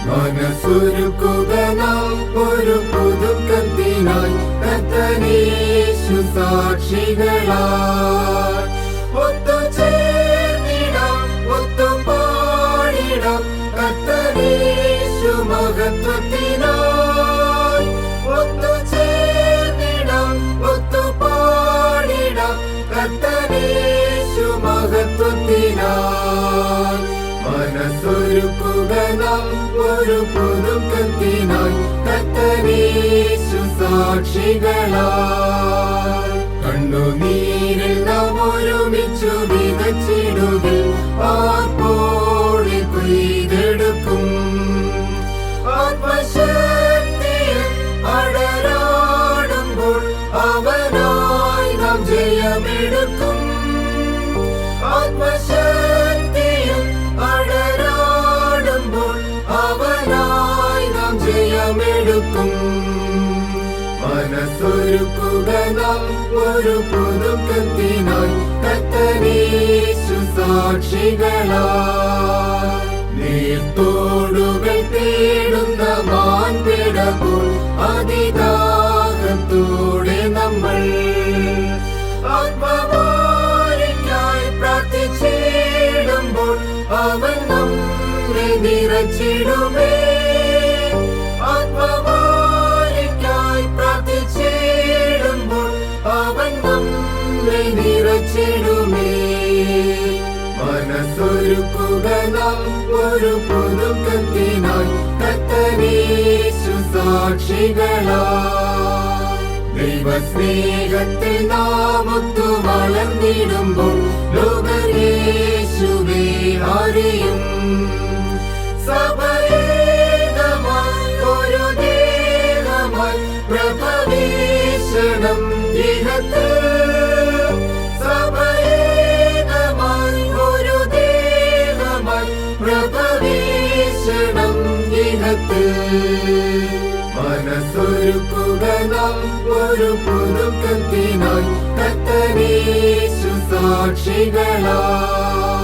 മനസ്സൊരുക്കുക നാം ഒരു പുതുക്കത്തിനായി കർത്തനേശു സാക്ഷികളായി. ഒത്തുചേർന്നിടാം, ഒത്തുപാടിടാം കർത്തനേശു മഹത്വത്തിനായി. ഒത്തുചേർന്നിടാം, ഒത്തുപാടിടാം കർത്തനേശു മഹത്വത്തിനായി. മനസ്സൊരുക്കുക നാം ഒരു പുതുക്കത്തിനായി കർത്തനേശു സാക്ഷികളായി. കണ്ണുനീരിൽ നാം ഒരുമിച്ചു വിതച്ചിടുകിൽ ആർപ്പോടെ കൊയ്തെടുക്കും. ആത്മശക്തിയിൽ അടരാടുമ്പോൾ അവനായി നാം ജയമെടുക്കും. ആത്മശക്തിയിൽ അടരാടുമ്പോൾ അവനായി നാം ജയമെടുക്കും. മനസ്സൊരുക്കുക നാം ഒരു പുതുക്കത്തിനായി കർത്തനേശു സാക്ഷികളായി. നീർത്തോടുകൾ തേടുന്ന മാൻപിടപ്പോൾ അതിദാഹത്തോടെ നമ്മൾ ആത്മവാരിക്കായി പ്രാർത്ഥിച്ചിടുമ്പോൾ അവൻ നമ്മെ നിറച്ചിടുമേ. ആത്മവാരിക്കായി പ്രാർത്ഥിച്ചിടുമ്പോൾ അവൻ നമ്മെ നിറച്ചിടുമേ. മനസ്സൊരുക്കുക നാം ഒരു പുതുക്കത്തിനായി കർത്തനേശു സാക്ഷികളായി. ദൈവസ്നേഹത്തിൽ നാം ഒത്തു വളർന്നിടുമ്പോൾ ലോകം യേശുവേ അറിയും. സഭയേകമായി ഒരു ദേഹമായി പ്രഭവിക്കണം ഇഹത്തിൽ. സഭയേകമായി ഒരു ദേഹമായി പ്രഭവിക്കണം ഇഹത്തിൽ. മനസ്സൊരുക്കുക നാം ഒരു പുതുക്കത്തിനായി കർത്തനേശു സാക്ഷികളായി.